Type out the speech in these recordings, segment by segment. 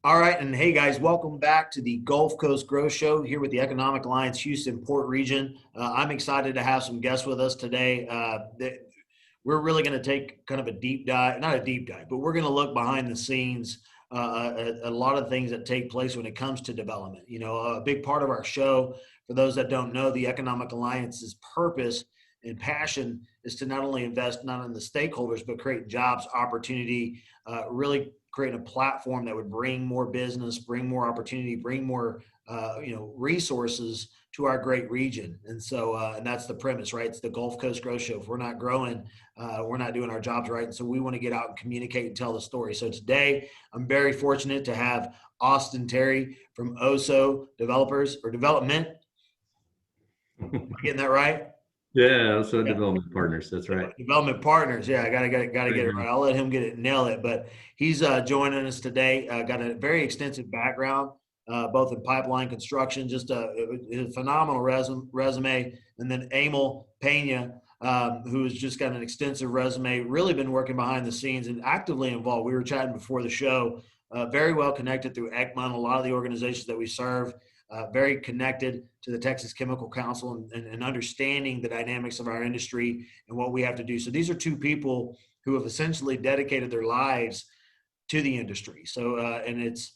All right, and hey guys, welcome back to the Gulf Coast Growth Show here with the Economic Alliance Houston Port Region. I'm excited to have some guests with us today. We're really going to take kind of a deep dive, not a deep dive, but we're going to look behind the scenes at a lot of things that take place when it comes to development. You know, a big part of our show, for those that don't know, the Economic Alliance's purpose and passion is to not only invest not in the stakeholders, but create jobs, opportunity, really create a platform that would bring more business, bring more opportunity, bring more resources to our great region. And so, and that's the premise, right? It's the Gulf Coast Growth Show. If we're not growing, we're not doing our jobs right. And so we want to get out and communicate and tell the story. So today, I'm very fortunate to have Austin Terry from OSO Developers or Development. Am I getting that right? Yeah, OSO Yeah. Development Partners. That's right. Development Partners. Yeah, I gotta get it right. I'll let him nail it. But he's joining us today. Got a very extensive background, both in pipeline construction, just a phenomenal resume. And then Emil Peña, who's just got an extensive resume, really been working behind the scenes and actively involved. We were chatting before the show. Very well connected through ECMA, a lot of the organizations that we serve. Very connected to the Texas Chemical Council and understanding the dynamics of our industry and what we have to do. So these are two people who have essentially dedicated their lives to the industry. So, and it's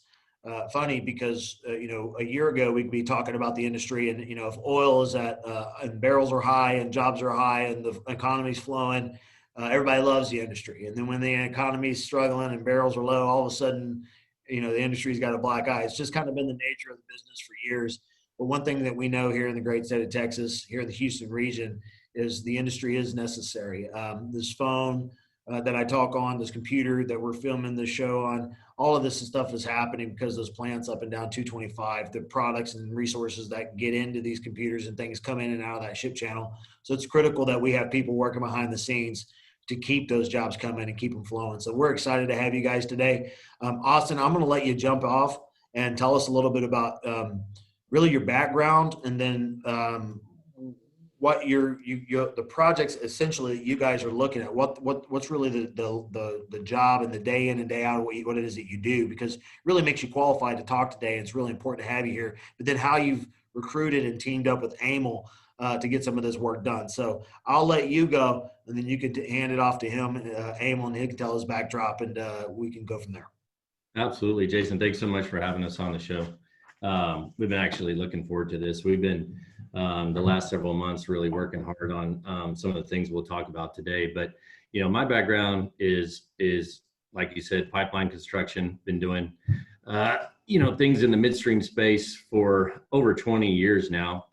funny because, a year ago we could be talking about the industry and, if oil is and barrels are high and jobs are high and the economy's flowing, everybody loves the industry. And then when the economy is struggling and barrels are low, all of a sudden, the industry's got a black eye. It's just kind of been the nature of the business for years. But one thing that we know here in the great state of Texas, here in the Houston region, is the industry is necessary. This phone that I talk on, this computer that we're filming this show on, all of this stuff is happening because those plants up and down 225, the products and resources that get into these computers and things come in and out of that ship channel. So it's critical that we have people working behind the scenes to keep those jobs coming and keep them flowing. So we're excited to have you guys today. Austin, I'm going to let you jump off and tell us a little bit about really your background and then what the projects essentially that you guys are looking at. What's really the job and the day in and day out, what it is that you do, because it really makes you qualified to talk today. And it's really important to have you here. But then how you've recruited and teamed up with Emil to get some of this work done. So I'll let you go, and then you can hand it off to him, Emil, and he can tell his backdrop, and we can go from there. Absolutely, Jason. Thanks so much for having us on the show. We've been actually looking forward to this. We've been the last several months really working hard on some of the things we'll talk about today. But my background is like you said, pipeline construction. Been doing things in the midstream space for over 20 years now.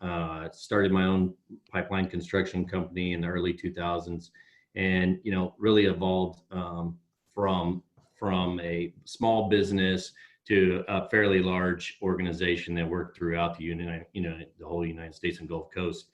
Started my own pipeline construction company in the early 2000s, and really evolved from a small business to a fairly large organization that worked throughout the the whole United States and Gulf Coast.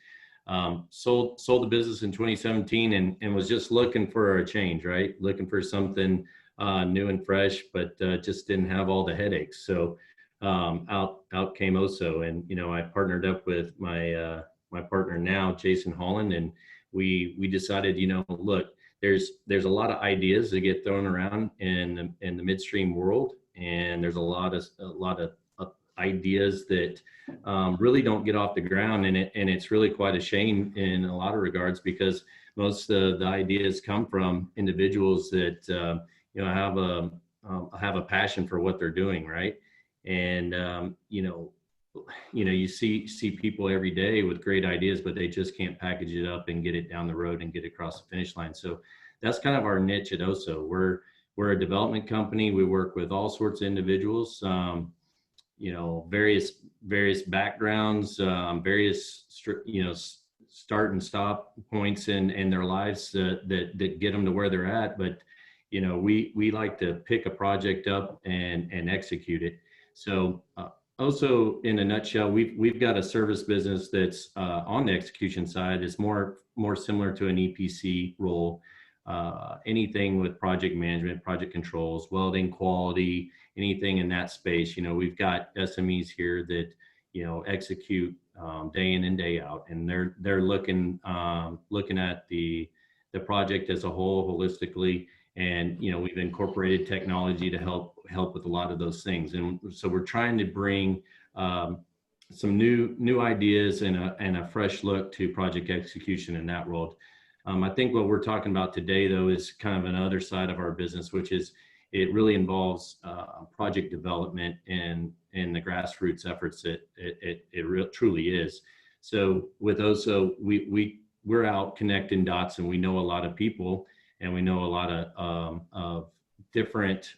Sold the business in 2017 and was just looking for a change, right? Looking for something new and fresh, but just didn't have all the headaches. So out came OSO, and I partnered up with my partner now, Jason Holland, and we decided, look, there's a lot of ideas that get thrown around in the midstream world, and there's a lot of ideas that really don't get off the ground, and it's really quite a shame in a lot of regards, because most of the ideas come from individuals that have a passion for what they're doing, right? And you see people every day with great ideas, but they just can't package it up and get it down the road and get across the finish line. So that's kind of our niche at OSO. We're a development company. We work with all sorts of individuals, various backgrounds, various start and stop points in their lives that get them to where they're at. But we like to pick a project up and execute it. So OSO, in a nutshell, we've got a service business that's on the execution side. It's more similar to an EPC role. Anything with project management, project controls, welding, quality, anything in that space. We've got SMEs here that execute day in and day out, and they're looking at the project as a whole, holistically, And we've incorporated technology to help with a lot of those things. And so we're trying to bring some new ideas and a fresh look to project execution in that world. I think what we're talking about today, though, is kind of another side of our business, which is it really involves project development and the grassroots efforts that it truly is. So with OSO, we're out connecting dots, and we know a lot of people, and we know a lot of different,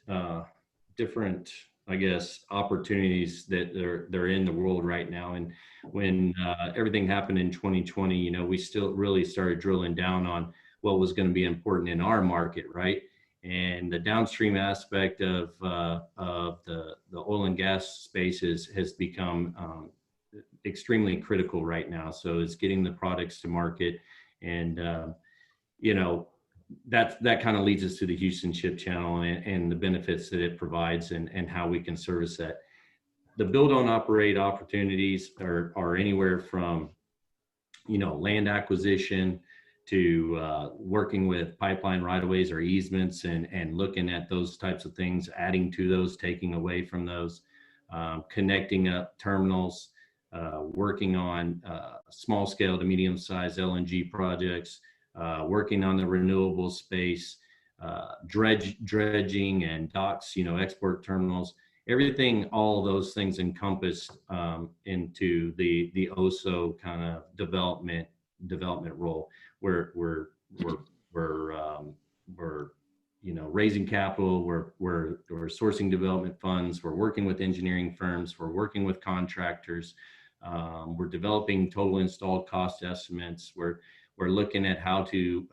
I guess, opportunities that they're in the world right now. And when everything happened in 2020, we still really started drilling down on what was going to be important in our market, right? And the downstream aspect of the oil and gas spaces has become extremely critical right now. So it's getting the products to market, and that kind of leads us to the Houston Ship Channel and the benefits that it provides, and how we can service that. The build own operate opportunities are anywhere from land acquisition to working with pipeline right-of-ways or easements, and looking at those types of things, adding to those, taking away from those, connecting up terminals, working on small scale to medium sized LNG projects, working on the renewable space, dredging and docks, export terminals, everything, all of those things encompassed into the OSO kind of development role, where we're raising capital, we're sourcing development funds, we're working with engineering firms, we're working with contractors, we're developing total installed cost estimates, we're looking at how to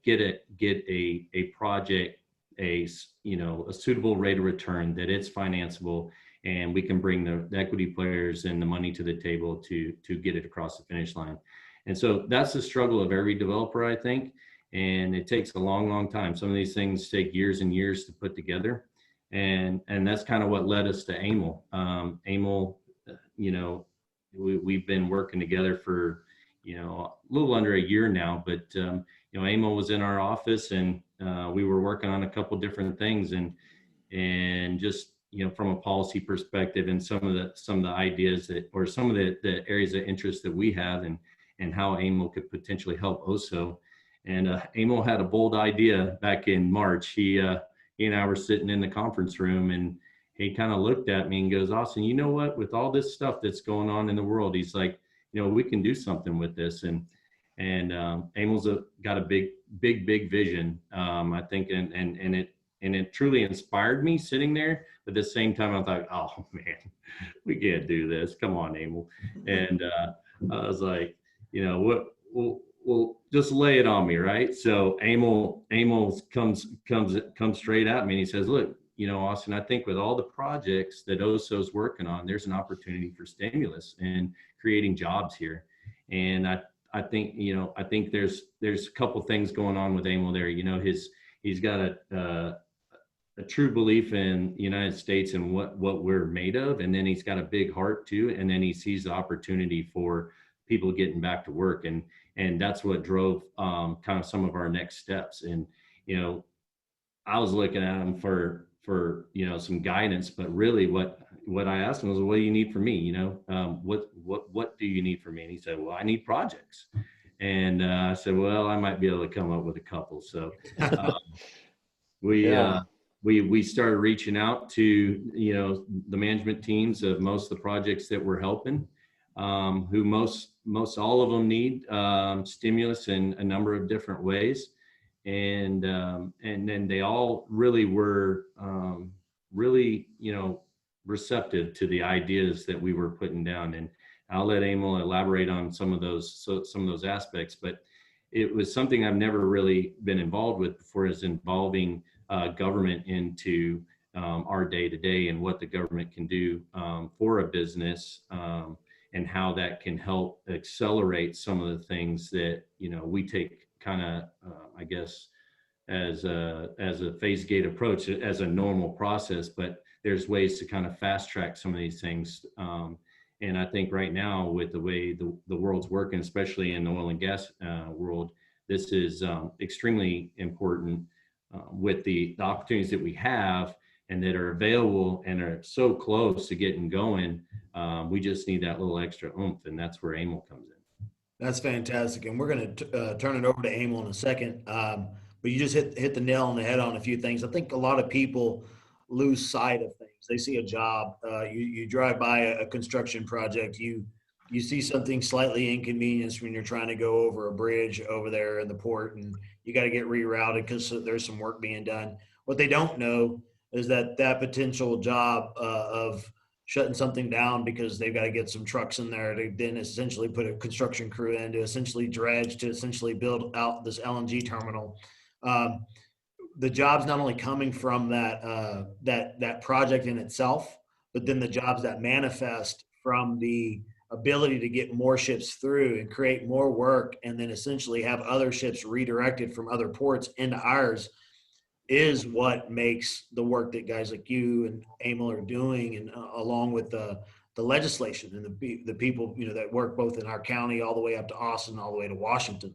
get a project a suitable rate of return, that it's financeable, and we can bring the equity players and the money to the table to get it across the finish line. And so that's the struggle of every developer, I think, and it takes a long time. Some of these things take years and years to put together, and that's kind of what led us to Emil. Emil, we've been working together for a little under a year now, but Emil was in our office, and we were working on a couple different things, and just from a policy perspective, and some of the ideas that, or some of the areas of interest that we have, and how Emil could potentially help OSO. And Emil had a bold idea back in March. He and I were sitting in the conference room, and he kind of looked at me and goes, "Austin, you know what? With all this stuff that's going on in the world," he's like, "we can do something with this." And Emil's got a big vision, I think, and it truly inspired me sitting there. But at the same time, I thought, "Oh man, we can't do this. Come on, Emil." And I was like, well, just lay it on me, right? So Emil comes straight at me, and he says, "Look, Austin, I think with all the projects that OSO's working on, there's an opportunity for stimulus and creating jobs here." And I think there's a couple things going on with Emil there. He's got a true belief in the United States and what we're made of, and then he's got a big heart too, and then he sees the opportunity for people getting back to work, and that's what drove kind of some of our next steps. And I was looking at him for some guidance, but really what I asked him was, "What do you need from me? What do you need from me?" And he said, "Well, I need projects." And I said, "Well, I might be able to come up with a couple." So we started reaching out to the management teams of most of the projects that we're helping, who most all of them need stimulus in a number of different ways. And then they all really were receptive to the ideas that we were putting down. And I'll let Emil elaborate on some of those aspects, but it was something I've never really been involved with before, is involving government into our day-to-day, and what the government can do for a business, and how that can help accelerate some of the things that we take kind of I guess as a phase gate approach, as a normal process, but there's ways to kind of fast track some of these things. And I think right now, with the way the world's working, especially in the oil and gas world, this is extremely important with the opportunities that we have and that are available and are so close to getting going. We just need that little extra oomph, and that's where Emil comes in. That's fantastic, and we're going to turn it over to Emil in a second. But you just hit the nail on the head on a few things. I think a lot of people lose sight of things. They see a job. You drive by a construction project. You see something slightly inconvenienced when you're trying to go over a bridge over there in the port, and you got to get rerouted because there's some work being done. What they don't know is that potential job of shutting something down because they've got to get some trucks in there to then essentially put a construction crew in to essentially dredge to essentially build out this LNG terminal. Um, the job's not only coming from that project in itself, but then the jobs that manifest from the ability to get more ships through and create more work, and then essentially have other ships redirected from other ports into ours, is what makes the work that guys like you and Emil are doing, and along with the legislation and the people that work both in our county all the way up to Austin, all the way to Washington.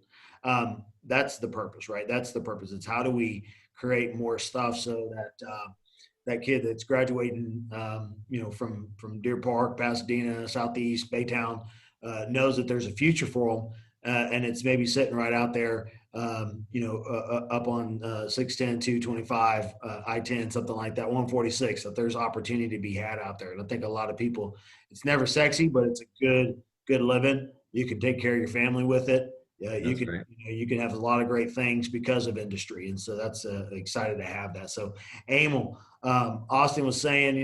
That's the purpose, right? That's the purpose. It's how do we create more stuff so that that kid that's graduating, from Deer Park, Pasadena, Southeast, Baytown, knows that there's a future for them, and it's maybe sitting right out there, up on 610, 225, I-10, something like that, 146, that there's opportunity to be had out there. And I think a lot of people, it's never sexy, but it's a good living. You can take care of your family with it. You can have a lot of great things because of industry. And so that's excited to have that. So Emil, Austin was saying,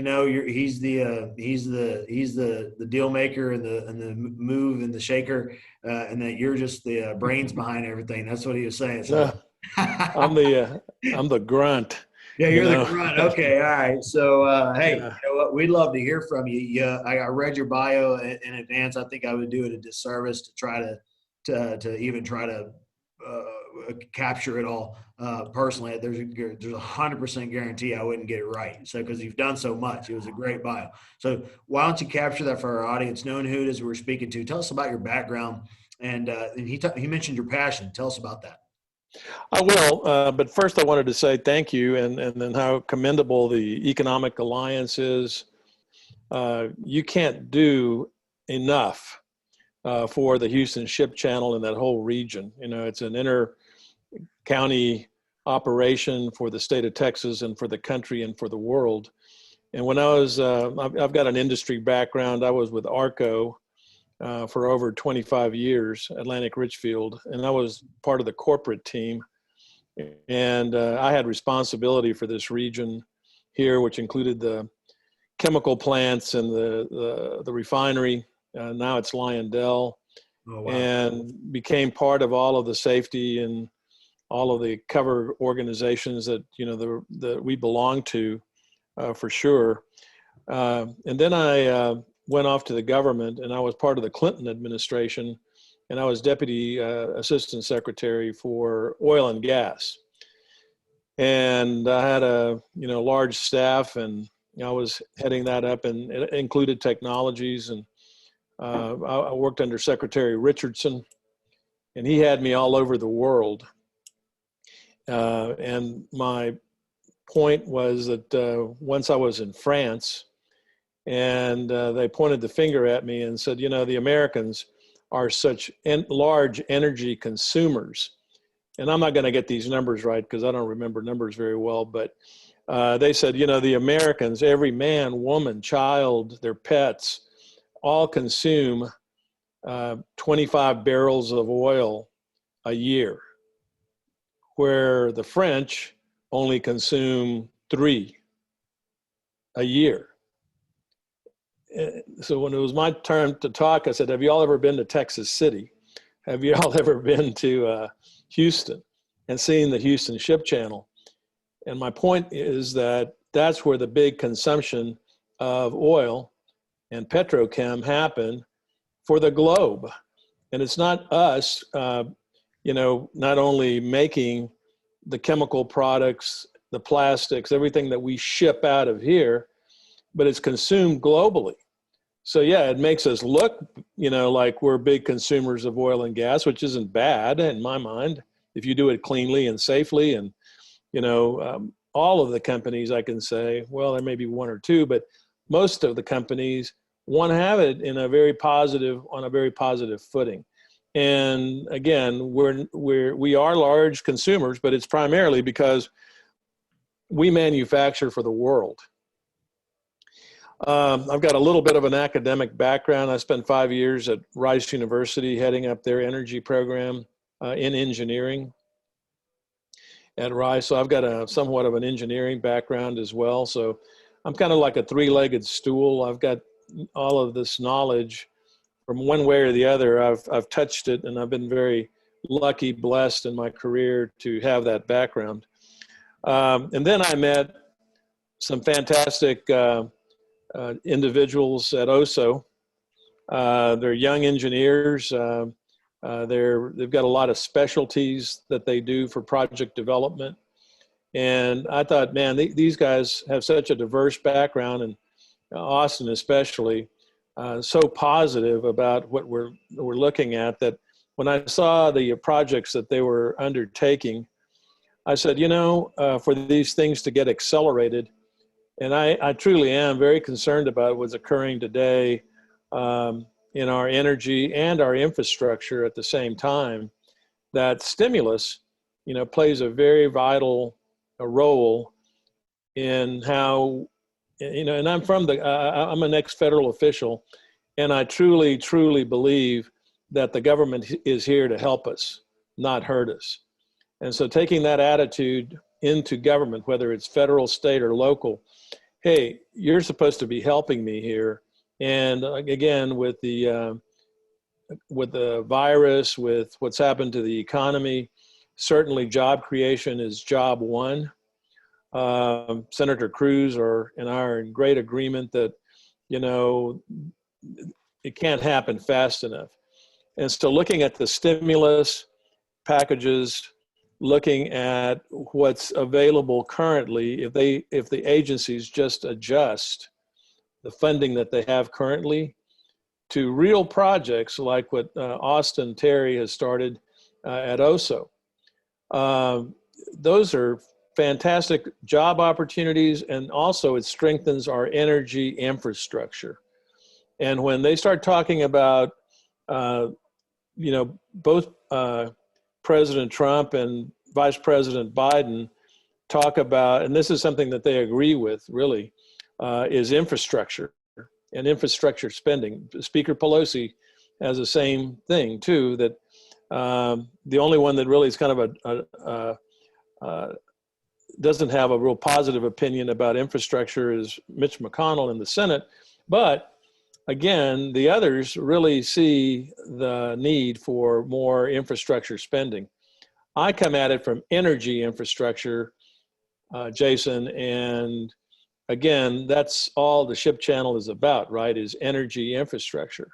he's the deal maker and the move and the shaker, and that you're just the brains behind everything. That's what he was saying. So I'm the grunt. Yeah, you're the grunt. Okay, all right. So, hey, Yeah. you know what? We'd love to hear from you. Yeah, I read your bio in advance. I think I would do it a disservice to try to even try to capture it all personally. There's a 100% guarantee I wouldn't get it right. So, because you've done so much, it was a great bio. So, why don't you capture that for our audience, knowing who it is we're speaking to? Tell us about your background, and he mentioned your passion. Tell us about that. I will, but first I wanted to say thank you, and then how commendable the Economic Alliance is. You can't do enough for the Houston Ship Channel and that whole region. It's an inter-county operation for the state of Texas and for the country and for the world. And when I was, I've got an industry background. I was with ARCO for over 25 years, Atlantic Richfield, and I was part of the corporate team. And I had responsibility for this region here, which included the chemical plants and the refinery. Now it's Lyondell. Oh, wow. And became part of all of the safety and all of the cover organizations that that we belong to, for sure. And then I went off to the government, and I was part of the Clinton administration, and I was deputy assistant secretary for oil and gas. And I had a large staff, and I was heading that up, and it included technologies. And I worked under Secretary Richardson, and he had me all over the world. And my point was that once I was in France, and they pointed the finger at me and said, the Americans are such large energy consumers. And I'm not going to get these numbers right because I don't remember numbers very well, but they said, the Americans, every man, woman, child, their pets, all consume 25 barrels of oil a year, where the French only consume 3 a year. So when it was my turn to talk, I said, have you all ever been to Texas City? Have you all ever been to Houston and seen the Houston Ship Channel? And my point is that that's where the big consumption of oil and petrochem happen for the globe. And it's not us, not only making the chemical products, the plastics, everything that we ship out of here, but it's consumed globally. So yeah, it makes us look, like we're big consumers of oil and gas, which isn't bad in my mind, if you do it cleanly and safely and, all of the companies, I can say, well, there may be one or two, but most of the companies want to have it on a very positive footing. And again, we are large consumers, but it's primarily because we manufacture for the world. I've got a little bit of an academic background. I spent 5 years at Rice University heading up their energy program in engineering at Rice. So I've got somewhat of an engineering background as well. So I'm kind of like a three-legged stool. I've got all of this knowledge from one way or the other. I've touched it, and I've been very lucky, blessed in my career to have that background. And then I met some fantastic individuals at OSO. They're young engineers. They've got a lot of specialties that they do for project development. And I thought, man, these guys have such a diverse background, and Austin especially, so positive about what we're looking at, that when I saw the projects that they were undertaking, I said, for these things to get accelerated, and I truly am very concerned about what's occurring today in our energy and our infrastructure at the same time, that stimulus, plays a very vital role in how, and I'm an ex-federal official, and I truly, truly believe that the government is here to help us, not hurt us. And so taking that attitude into government, whether it's federal, state, or local, hey, you're supposed to be helping me here. And again, with the virus, with what's happened to the economy, certainly job creation is job one. Senator Cruz and I are in great agreement that, it can't happen fast enough. And so looking at the stimulus packages, looking at what's available currently, if the agencies just adjust the funding that they have currently to real projects like what Austin Terry has started at OSO. Those are fantastic job opportunities, and also it strengthens our energy infrastructure. And when they start talking about, both President Trump and Vice President Biden talk about, and this is something that they agree with really, is infrastructure and infrastructure spending. Speaker Pelosi has the same thing too, that the only one that really is kind of doesn't have a real positive opinion about infrastructure is Mitch McConnell in the Senate. But again, the others really see the need for more infrastructure spending. I come at it from energy infrastructure, Jason, and again, that's all the SHIP channel is about, right, is energy infrastructure.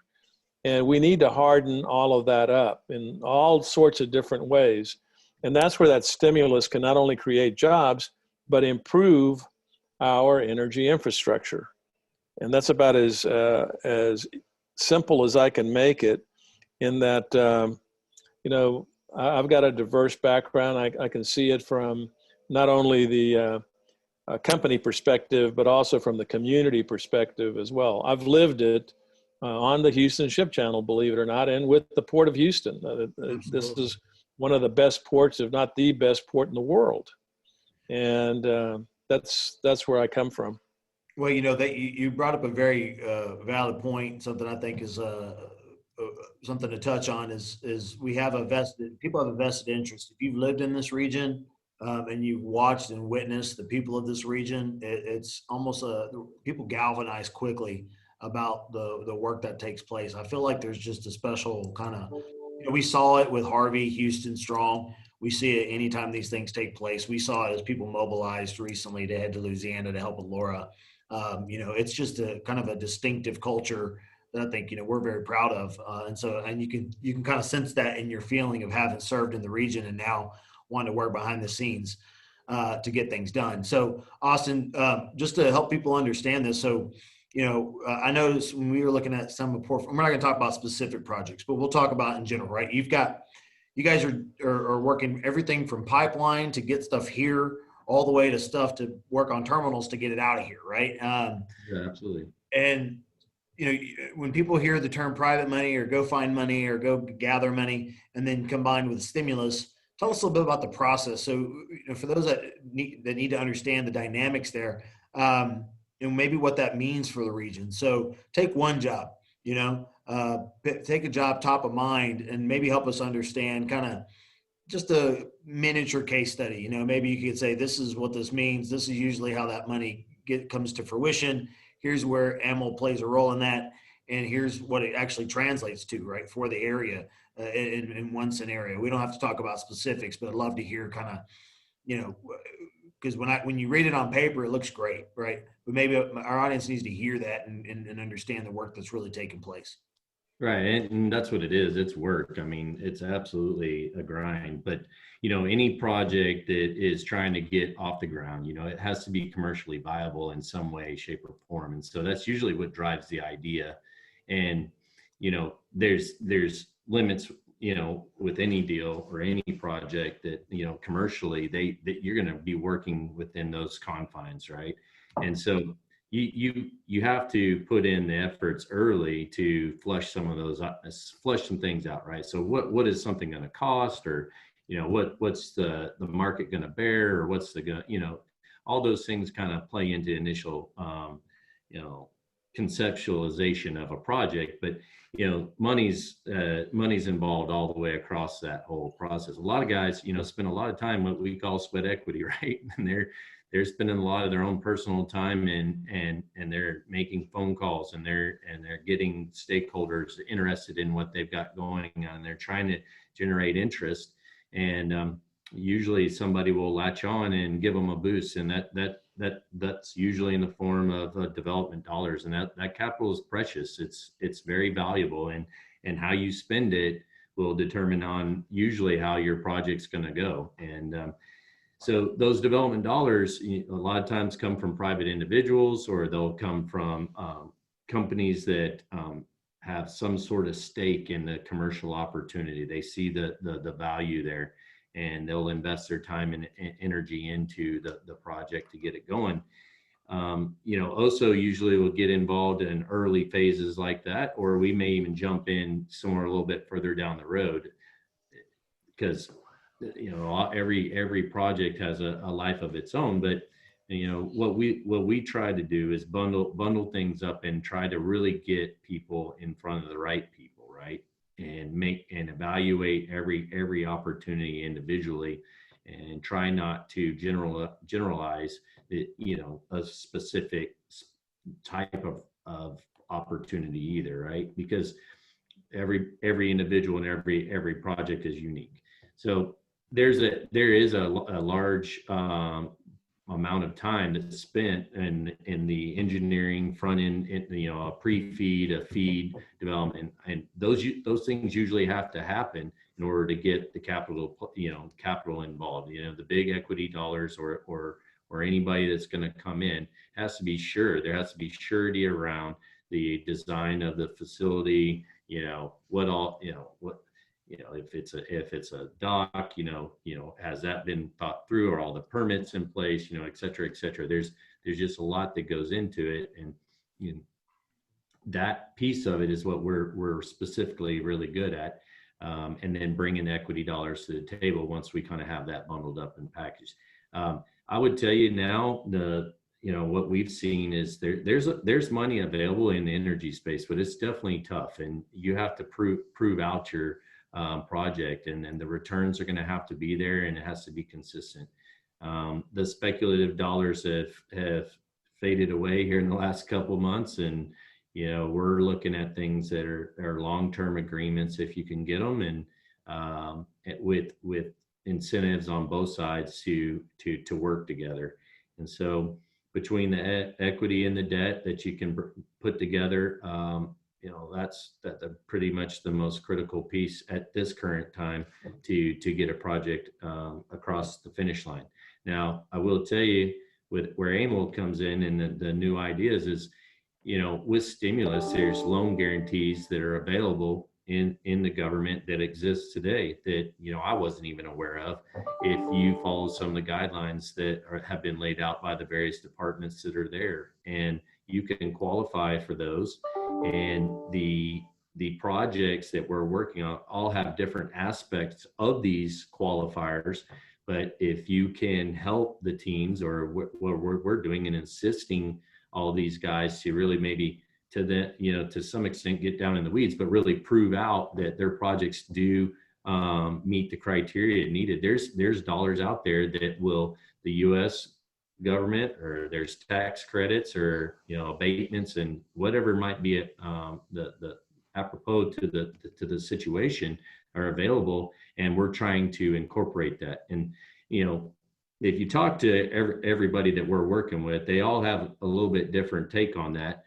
And we need to harden all of that up in all sorts of different ways. And that's where that stimulus can not only create jobs, but improve our energy infrastructure. And that's about as simple as I can make it, in that, I've got a diverse background. I can see it from not only the company perspective, but also from the community perspective as well. I've lived it on the Houston Ship Channel, believe it or not, and with the Port of Houston. This is one of the best ports, if not the best port in the world. And that's where I come from. Well, you brought up a very valid point. Something I think is something to touch on is people have a vested interest. If you've lived in this region and you've watched and witnessed the people of this region, it's almost people galvanize quickly about the work that takes place. I feel like there's just a special kind of, we saw it with Harvey, Houston Strong. We see it anytime these things take place. We saw it as people mobilized recently to head to Louisiana to help with Laura. It's just a kind of a distinctive culture that I think, we're very proud of. And you can kind of sense that in your feeling of having served in the region and now wanting to work behind the scenes to get things done. So Austin, just to help people understand this. So, I noticed when we were looking at some report, we're not going to talk about specific projects, but we'll talk about in general, right? You guys are working everything from pipeline to get stuff here all the way to stuff to work on terminals to get it out of here, right? Yeah, absolutely. And when people hear the term private money or go find money or go gather money, and then combined with stimulus, tell us a little bit about the process. So, for those that need to understand the dynamics there, and maybe what that means for the region. So, take one job, take a job top of mind, and maybe help us understand kind of just a miniature case study. Maybe you could say, this is what this means. This is usually how that money comes to fruition. Here's where Emil plays a role in that. And here's what it actually translates to, right, for the area in one scenario. We don't have to talk about specifics, but I'd love to hear kind of, because when you read it on paper, it looks great, right? But maybe our audience needs to hear that and understand the work that's really taking place. Right. And that's what it is. It's work. I mean, it's absolutely a grind, but any project that is trying to get off the ground, it has to be commercially viable in some way, shape, or form. And so that's usually what drives the idea. And, there's limits, with any deal or any project that, commercially that you're going to be working within those confines. Right. And so you have to put in the efforts early to flush some things out, right? So what is something going to cost, or what's the market going to bear, or what's all those things kind of play into initial conceptualization of a project. But money's involved all the way across that whole process. A lot of guys spend a lot of time what we call sweat equity, right? And they're spending a lot of their own personal time and they're making phone calls, and they're getting stakeholders interested in what they've got going on, and they're trying to generate interest. And usually somebody will latch on and give them a boost, and that's usually in the form of development dollars. And that capital is precious. It's very valuable, and how you spend it will determine on usually how your project's going to go. And so those development dollars, a lot of times come from private individuals, or they'll come from companies that have some sort of stake in the commercial opportunity. They see the value there, and they'll invest their time and energy into the project to get it going. OSO usually will get involved in early phases like that, or we may even jump in somewhere a little bit further down the road, because every project has a life of its own. But what we try to do is bundle things up and try to really get people in front of the right people, right? And evaluate every opportunity individually, and try not to generalize it, a specific type of opportunity either, right? Because every individual and every project is unique. So there is a large amount of time that's spent in the engineering front end, a pre-feed, a feed development, and those things usually have to happen in order to get the capital involved. The big equity dollars or anybody that's going to come in has to be sure. There has to be surety around the design of the facility. If it's a dock, has that been thought through? Are all the permits in place? Et cetera, et cetera. There's just a lot that goes into it, and that piece of it is what we're specifically really good at. And then bringing equity dollars to the table once we kind of have that bundled up and packaged. I would tell you now, what we've seen is there's money available in the energy space, but it's definitely tough, and you have to prove out your project, and the returns are going to have to be there, and it has to be consistent. The speculative dollars have faded away here in the last couple of months, and we're looking at things that are long-term agreements if you can get them, and with incentives on both sides to work together. And so between the equity and the debt that you can put together, that's pretty much the most critical piece at this current time to get a project across the finish line. Now, I will tell you, with where Emil comes in and the new ideas is, with stimulus, there's loan guarantees that are available in the government that exists today that, you know, I wasn't even aware of. If you follow some of the guidelines that have been laid out by the various departments that are there, and you can qualify for those. And the projects that we're working on all have different aspects of these qualifiers. But if you can help the teams, or what we're doing and insisting all these guys to really maybe to the, you know, to some extent get down in the weeds, but really prove out that their projects do meet the criteria needed. There's dollars out there that will, the U.S. government, or there's tax credits, or, you know, abatements and whatever might be the apropos to the situation, are available, and we're trying to incorporate that. And, you know, if you talk to everybody that we're working with, they all have a little bit different take on that.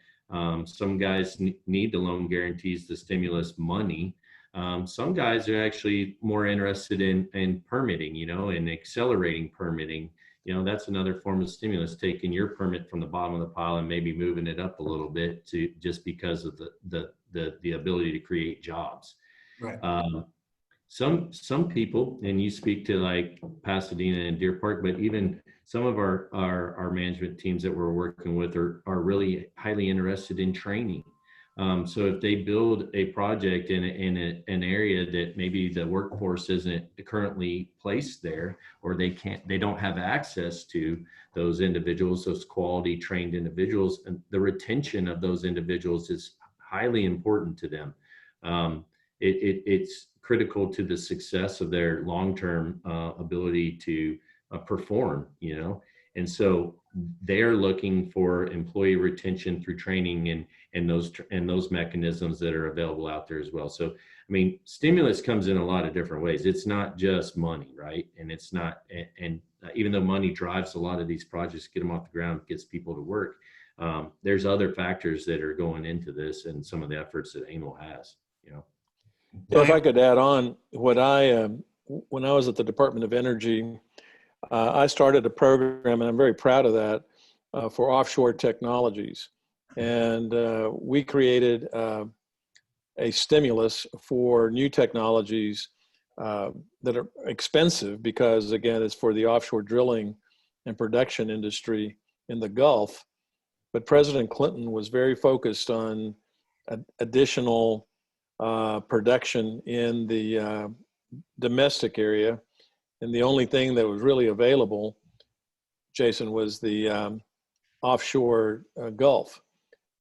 Some guys need the loan guarantees, the stimulus money. Some guys are actually more interested in permitting, you know, and accelerating permitting. You know, that's another form of stimulus, taking your permit from the bottom of the pile and maybe moving it up a little bit, to just because of the ability to create jobs. Right. Some people, and you speak to like Pasadena and Deer Park, but even some of our management teams that we're working with are really highly interested in training. So if they build a project in an area that maybe the workforce isn't currently placed there, or they don't have access to those individuals, those quality trained individuals, and the retention of those individuals is highly important to them. It's critical to the success of their long-term ability to perform, you know. And so they're looking for employee retention through training and those mechanisms that are available out there as well. So, I mean, stimulus comes in a lot of different ways. It's not just money, right? And it's not, and even though money drives a lot of these projects, get them off the ground, gets people to work, there's other factors that are going into this, and some of the efforts that Emil has, you know. Yeah, if I could add on, when I was at the Department of Energy, I started a program, and I'm very proud of that, for offshore technologies. And we created a stimulus for new technologies that are expensive, because, again, it's for the offshore drilling and production industry in the Gulf. But President Clinton was very focused on additional production in the domestic area. And the only thing that was really available, Jason, was the offshore Gulf.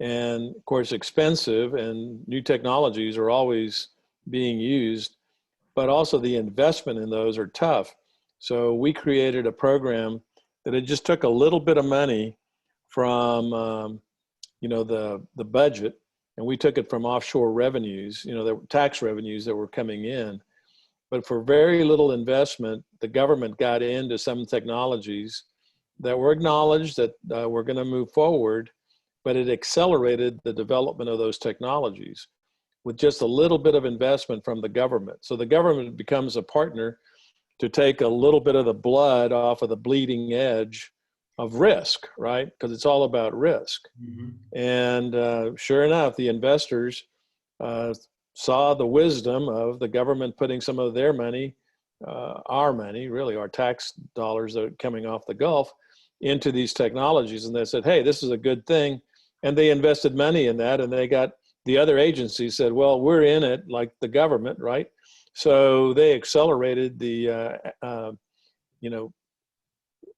And of course, expensive, and new technologies are always being used, but also the investment in those are tough. So we created a program that it just took a little bit of money from, you know, the budget, and we took it from offshore revenues, you know, the tax revenues that were coming in. But for very little investment, the government got into some technologies that were acknowledged that were going to move forward, but it accelerated the development of those technologies with just a little bit of investment from the government. So the government becomes a partner to take a little bit of the blood off of the bleeding edge of risk, right? Because it's all about risk. Mm-hmm. And sure enough, the investors saw the wisdom of the government putting some of their money, our money, really our tax dollars that are coming off the Gulf, into these technologies. And they said, hey, this is a good thing. And they invested money in that, and they got, the other agencies said, well, we're in it like the government, right? So they accelerated the, you know,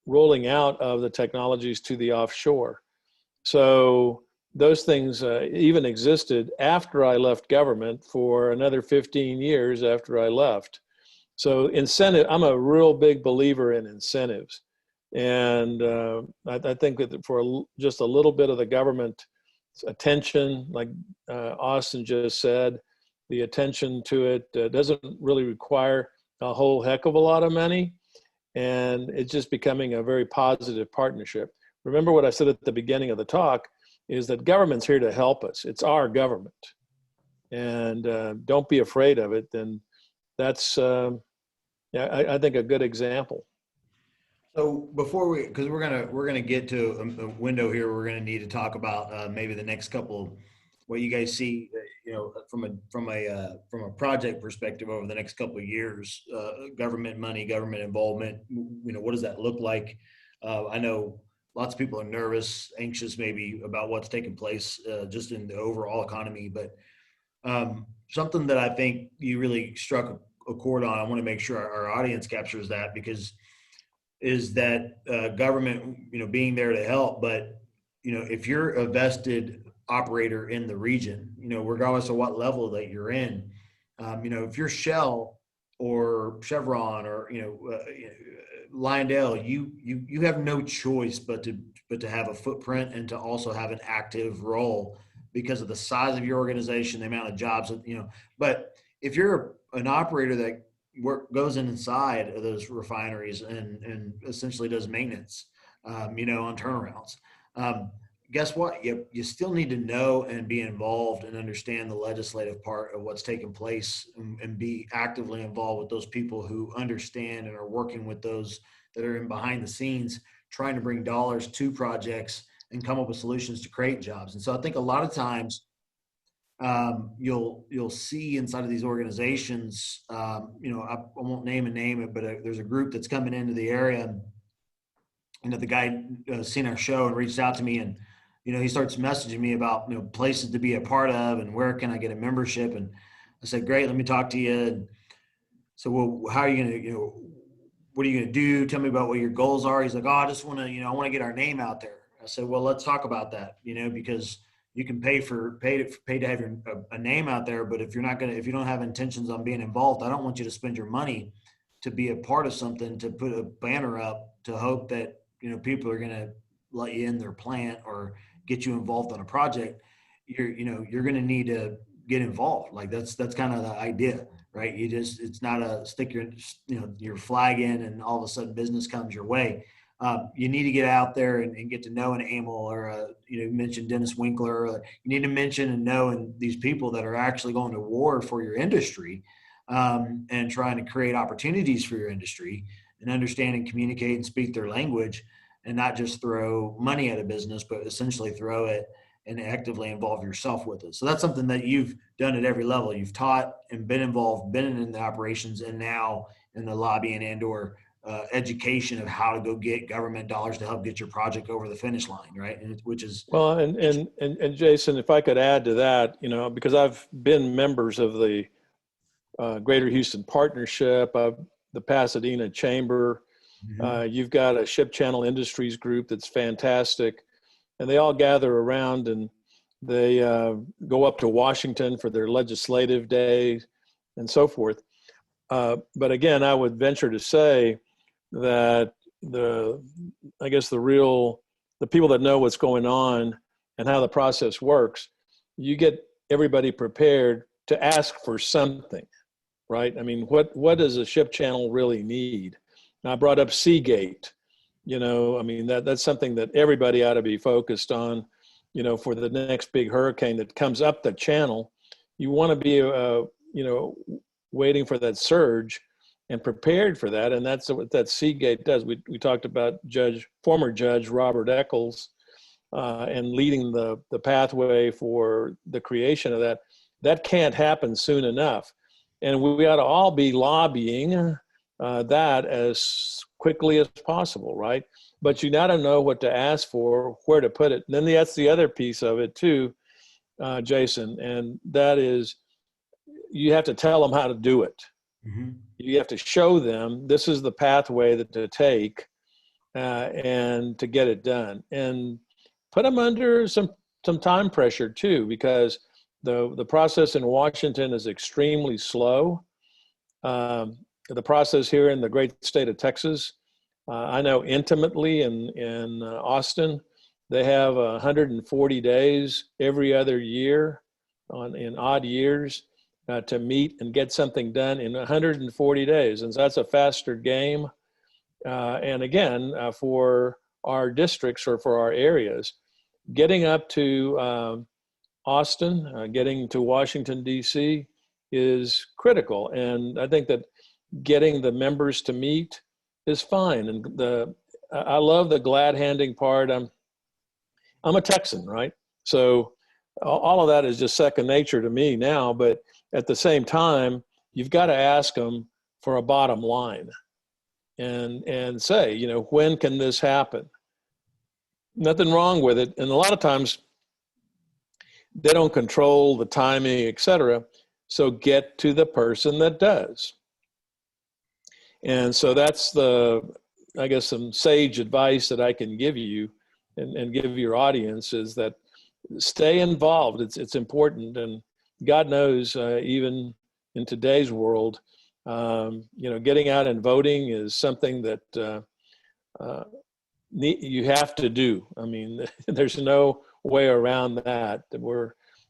rolling out of the technologies to the offshore. So those things even existed after I left government for another 15 years after I left. So I'm a real big believer in incentives. And I think that for just a little bit of the government attention, like Austin just said, the attention to it doesn't really require a whole heck of a lot of money. And it's just becoming a very positive partnership. Remember what I said at the beginning of the talk, is that government's here to help us. It's our government. And don't be afraid of it. And that's, I think, a good example. So before because we're gonna get to a window here, we're gonna need to talk about maybe the next couple what you guys see, from a project perspective over the next couple of years, government money, government involvement, what does that look like? I know lots of people are nervous, anxious maybe about what's taking place just in the overall economy, but something that I think you really struck a chord on, I want to make sure our audience captures that, because is that government, being there to help, but if you're a vested operator in the region, regardless of what level that you're in, if you're Shell or Chevron or Lyondell, you have no choice but to have a footprint and to also have an active role because of the size of your organization, the amount of jobs that. But if you're an operator that goes inside of those refineries and essentially does maintenance, on turnarounds. Guess what? You still need to know and be involved and understand the legislative part of what's taking place and be actively involved with those people who understand and are working with those that are in behind the scenes, trying to bring dollars to projects and come up with solutions to create jobs. And so I think a lot of times you'll see inside of these organizations, I won't name it, but there's a group that's coming into the area. And, the guy seen our show and reached out to me, and he starts messaging me about places to be a part of and where can I get a membership. And I said, great, let me talk to you. And so, well, how are you gonna what are you gonna do? Tell me about what your goals are. He's like, oh, I just want to I want to get our name out there. I said, well, let's talk about that. Because you can pay to have a name out there, but if you don't have intentions on being involved, I don't want you to spend your money to be a part of something, to put a banner up to hope that people are going to let you in their plant or get you involved on a project. You're going to need to get involved. Like that's kind of the idea, right? It's not a stick your flag in and all of a sudden business comes your way. You need to get out there and get to know an Emil or you mentioned Dennis Winkler. Or you need to mention and know these people that are actually going to war for your industry and trying to create opportunities for your industry and understand and communicate and speak their language and not just throw money at a business, but essentially throw it and actively involve yourself with it. So that's something that you've done at every level. You've taught and been involved, been in the operations, and now in the lobbying and or education of how to go get government dollars to help get your project over the finish line, right? And which is well, and Jason, if I could add to that, because I've been members of the Greater Houston Partnership, the Pasadena Chamber. Mm-hmm. You've got a Ship Channel Industries group that's fantastic, and they all gather around and they go up to Washington for their legislative day and so forth. But again, I would venture to say that the people that know what's going on and how the process works, you get everybody prepared to ask for something, right? I mean, what does a ship channel really need? And I brought up Seagate, that's something that everybody ought to be focused on, for the next big hurricane that comes up the channel. You want to be, waiting for that surge and prepared for that. And that's what that Seagate does. We talked about former Judge Robert Eccles and leading the pathway for the creation of that. That can't happen soon enough. And we ought to all be lobbying that as quickly as possible, right? But you got to know what to ask for, where to put it. And then that's the other piece of it too, Jason, and that is you have to tell them how to do it. Mm-hmm. You have to show them this is the pathway that to take and to get it done, and put them under some time pressure too, because the process in Washington is extremely slow. The process here in the great state of Texas, I know intimately in Austin, they have 140 days every other year in odd years to meet and get something done in 140 days. And so that's a faster game. And again, for our districts or for our areas, getting up to Austin, getting to Washington, D.C. is critical. And I think that getting the members to meet is fine. And I love the glad handing part. I'm a Texan, right? So all of that is just second nature to me now. But at the same time, you've got to ask them for a bottom line and say, you know, when can this happen? Nothing wrong with it. And a lot of times they don't control the timing, et cetera. So get to the person that does. And so that's I guess, some sage advice that I can give you and give your audience is that stay involved. It's important. And God knows, even in today's world, you know, getting out and voting is something that you have to do. I mean, there's no way around that.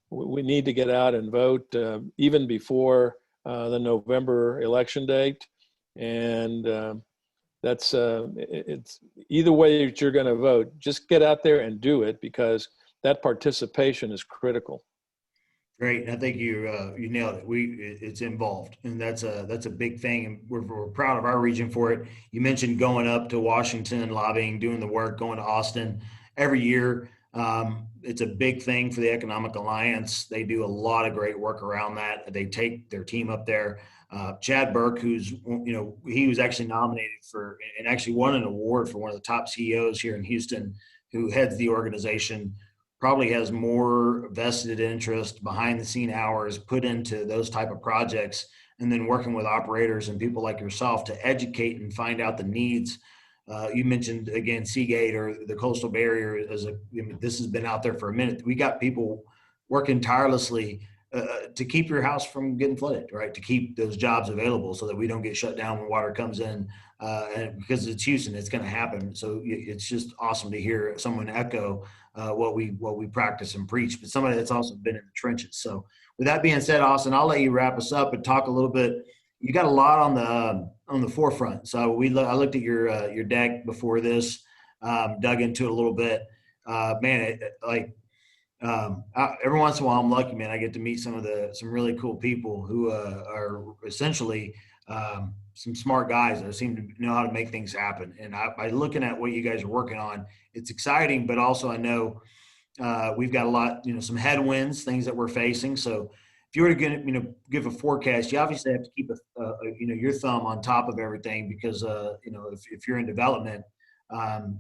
We need to get out and vote even before the November election date. And it's either way that you're going to vote, just get out there and do it, because that participation is critical. Great. And I think you nailed it. It's involved, and that's a big thing. And we're proud of our region for it. You mentioned going up to Washington, lobbying, doing the work, going to Austin every year. It's a big thing for the Economic Alliance. They do a lot of great work around that. They take their team up there. Chad Burke, who's, you know, he was actually nominated for and actually won an award for one of the top CEOs here in Houston, who heads the organization, probably has more vested interest, behind the scene hours put into those type of projects, and then working with operators and people like yourself to educate and find out the needs. You mentioned again Seagate or the coastal barrier this has been out there for a minute. We got people working tirelessly to keep your house from getting flooded, right? To keep those jobs available so that we don't get shut down when water comes in. And because it's Houston, it's going to happen. So it's just awesome to hear someone echo what we practice and preach, but somebody that's also been in the trenches. So with that being said, Austin, I'll let you wrap us up and talk a little bit. You got a lot on the forefront. So I looked at your deck before this, dug into it a little bit. Man, every once in a while, I'm lucky, man. I get to meet some really cool people who are essentially some smart guys that seem to know how to make things happen. And by looking at what you guys are working on, it's exciting, but also I know we've got a lot, you know, some headwinds, things that we're facing. So if you were to give a forecast, you obviously have to keep your thumb on top of everything, because if you're in development,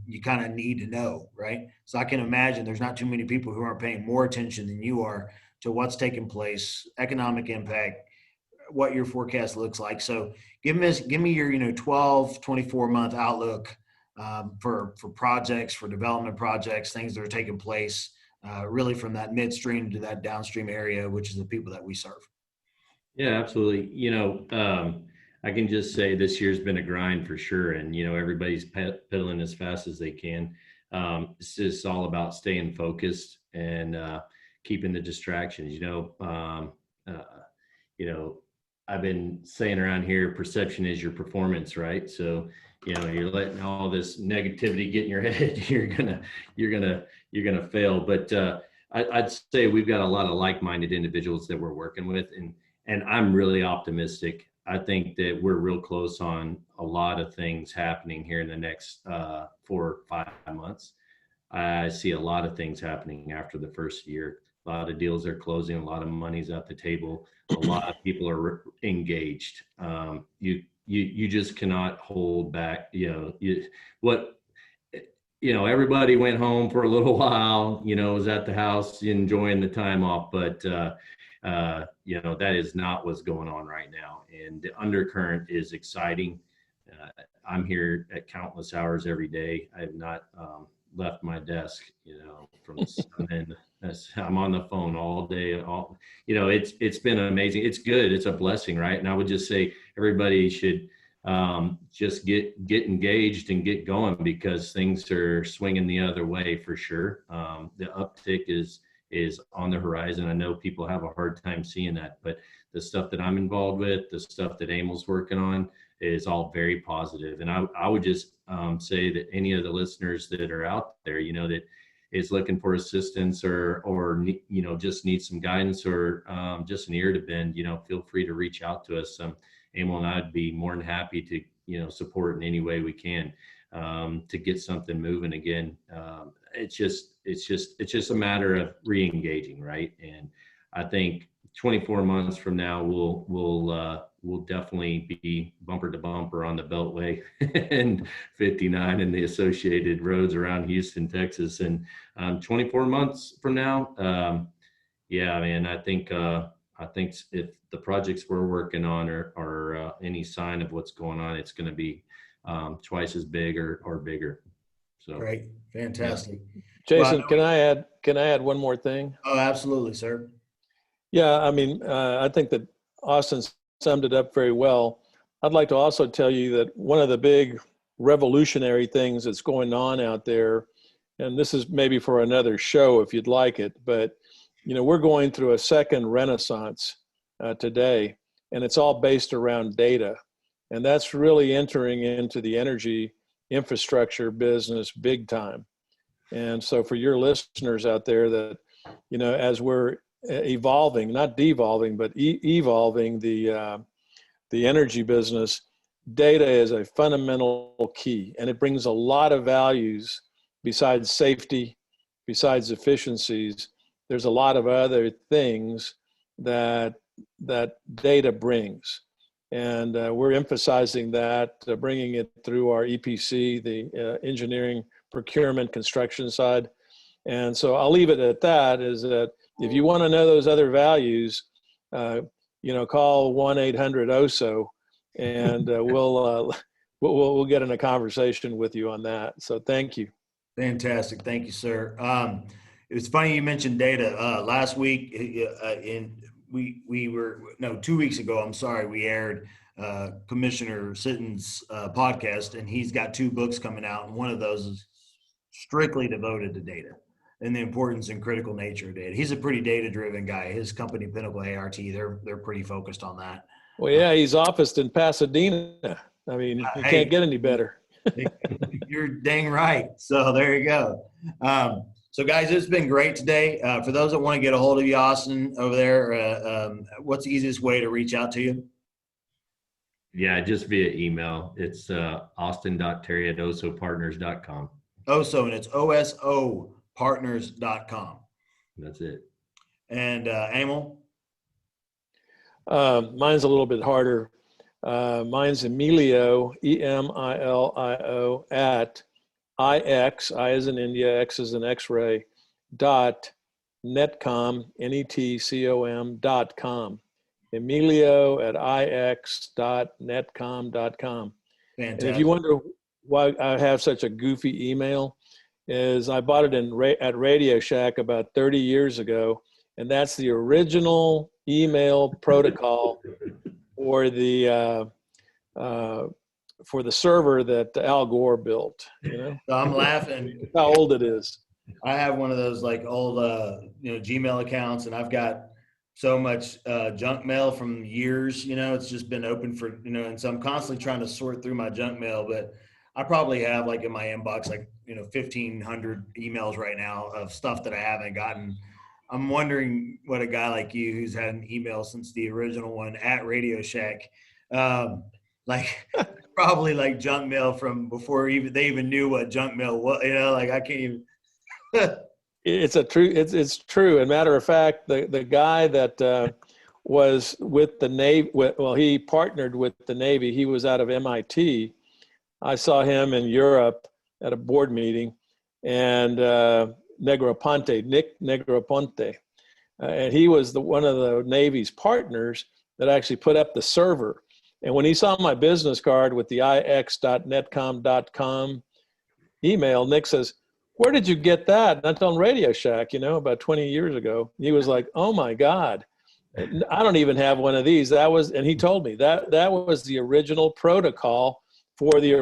you kind of need to know, right? So I can imagine there's not too many people who aren't paying more attention than you are to what's taking place, economic impact, what your forecast looks like. So give me your 12, 24-month outlook for projects, for development projects, things that are taking place, really from that midstream to that downstream area, which is the people that we serve. Yeah, absolutely. I can just say this year's been a grind for sure. And, everybody's pedaling as fast as they can. It's just all about staying focused and keeping the distractions. I've been saying around here, perception is your performance, right? So, you're letting all this negativity get in your head, you're gonna fail. But I'd say we've got a lot of like-minded individuals that we're working with, and I'm really optimistic. I think that we're real close on a lot of things happening here in the next 4 or 5 months. I see a lot of things happening after the first year. A lot of deals are closing. A lot of money's at the table. A lot of people are engaged. You just cannot hold back. Everybody went home for a little while. Was at the house enjoying the time off, but that is not what's going on right now. And the undercurrent is exciting. I'm here at countless hours every day. I have not left my desk, from and I'm on the phone all day. It's been amazing. It's good. It's a blessing, right? And I would just say everybody should just get engaged and get going, because things are swinging the other way for sure. The uptick is on the horizon. I know people have a hard time seeing that, but the stuff that I'm involved with, the stuff that Emil's working on, is all very positive. And I would just say that any of the listeners that are out there, that is looking for assistance or just needs some guidance or just an ear to bend, feel free to reach out to us. Emil and I'd be more than happy to, support in any way we can to get something moving again. It's it's just a matter of re-engaging, right? And I think 24 months from now, we'll definitely be bumper to bumper on the Beltway and 59 and the associated roads around Houston, Texas. And 24 months from now, yeah, man, I think if the projects we're working on are any sign of what's going on, it's going to be twice as big or bigger. So Great. Fantastic. Jason, Well, can I add one more thing? oh, absolutely, sir. Yeah, I mean, I think that Austin summed it up very well. I'd like to also tell you that one of the big revolutionary things that's going on out there, and this is maybe for another show if you'd like it, but we're going through a second renaissance today, and it's all based around data. And that's really entering into the energy infrastructure business big time. And so for your listeners out there that, as we're evolving, not devolving, but evolving the energy business, data is a fundamental key, and it brings a lot of values besides safety, besides efficiencies. There's a lot of other things that data brings. And we're emphasizing that, bringing it through our EPC, the engineering, procurement, construction side. And so I'll leave it at that, is that if you want to know those other values, call 1-800-OSO, and we'll get in a conversation with you on that. So thank you. Fantastic. Thank you, sir. It was funny you mentioned data. Last week, 2 weeks ago, I'm sorry, we aired Commissioner Sitton's podcast, and he's got 2 books coming out, and one of those is strictly devoted to data and the importance and critical nature of data. He's a pretty data-driven guy. His company, Pinnacle ART, they're pretty focused on that. Well, yeah, he's officed in Pasadena. I mean, you can't get any better. You're dang right. So there you go. So guys, it's been great today. For those that want to get a hold of you, Austin, over there, what's the easiest way to reach out to you? Yeah, just via email. It's austin.terry@osopartners.com. OSO, and it's osopartners.com. That's it. And Emil? Mine's a little bit harder. Mine's Emilio, EMILIO, at IX, I as in India, X as in X-ray, .netcom, NETCOM.com. Emilio at ix.netcom.com. Fantastic. And if you wonder why I have such a goofy email, is I bought it at Radio Shack about 30 years ago, and that's the original email protocol for the server that Al Gore built. So I'm laughing. How old it is. I have one of those like old Gmail accounts, and I've got so much junk mail from years. It's just been open for and so I'm constantly trying to sort through my junk mail, but I probably have like in my inbox 1,500 emails right now of stuff that I haven't gotten. I'm wondering what a guy like you, who's had an email since the original one at Radio Shack, probably like junk mail from before they even knew what junk mail was. I can't even. It's true. And matter of fact, the guy that was with the Navy, he partnered with the Navy. He was out of MIT. I saw him in Europe at a board meeting, and Nick Negroponte, and he was one of the Navy's partners that actually put up the server. And when he saw my business card with the ix.netcom.com email, Nick says, "Where did you get that?" And that's on Radio Shack, about 20 years ago. He was like, "Oh my God, I don't even have one of these." And he told me that was the original protocol for the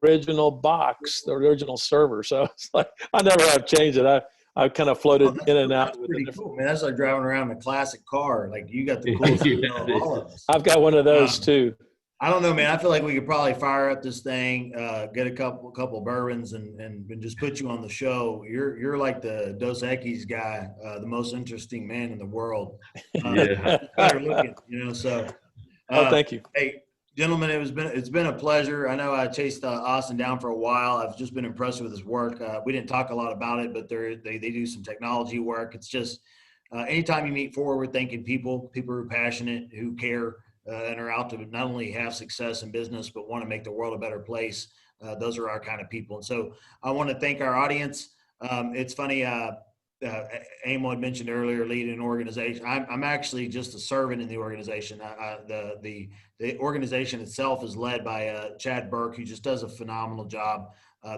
original box, the original server. So it's like, I never have changed it. I kind of floated in and out. That's pretty cool, man. That's like driving around in a classic car. Like, you got the coolest of all of us. I've got one of those too. I don't know, man. I feel like we could probably fire up this thing, get a couple bourbons, and just put you on the show. You're like the Dos Equis guy, the most interesting man in the world. Better looking, So. Oh, thank you. Hey, Gentlemen, it's been a pleasure. I know I chased Austin down for a while. I've just been impressed with his work. We didn't talk a lot about it, but they do some technology work. It's just anytime you meet forward thinking people who are passionate, who care, and are out to not only have success in business but want to make the world a better place. Those are our kind of people. And so I want to thank our audience. It's funny. Emil had mentioned earlier, leading an organization. I'm actually just a servant in the organization. The organization itself is led by Chad Burke, who just does a phenomenal job.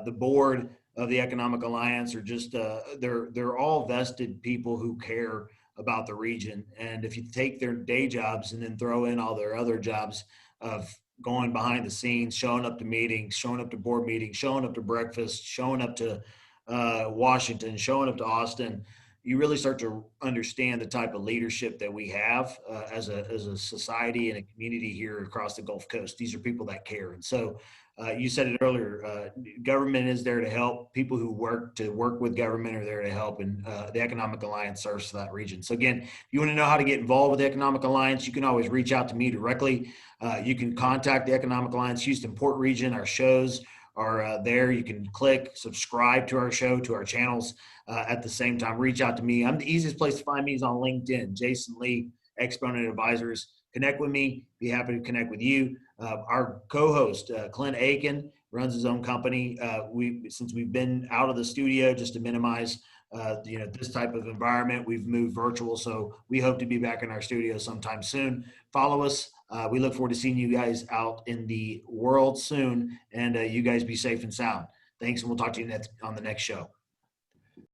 The board of the Economic Alliance are just they're all vested people who care about the region. And if you take their day jobs and then throw in all their other jobs of going behind the scenes, showing up to meetings, showing up to board meetings, showing up to breakfast, showing up to Washington, showing up to Austin, you really start to understand the type of leadership that we have as a society and a community here across the Gulf Coast. These are people that care. And so you said it earlier, government is there to help. People who work with government are there to help. And the Economic Alliance serves for that region. So again, if you want to know how to get involved with the Economic Alliance, you can always reach out to me directly. You can contact the Economic Alliance Houston Port Region. Our shows are there. You can click subscribe to our show, to our channels. At the same time, reach out to me. The easiest place to find me is on LinkedIn. Jason Lee, Exponent Advisors. Connect with me. Be happy to connect with you. Our co-host, Clint Aiken, runs his own company. Since we've been out of the studio just to minimize this type of environment, we've moved virtual. So we hope to be back in our studio sometime soon. Follow us. We look forward to seeing you guys out in the world soon, and you guys be safe and sound. Thanks, and we'll talk to you on the next show.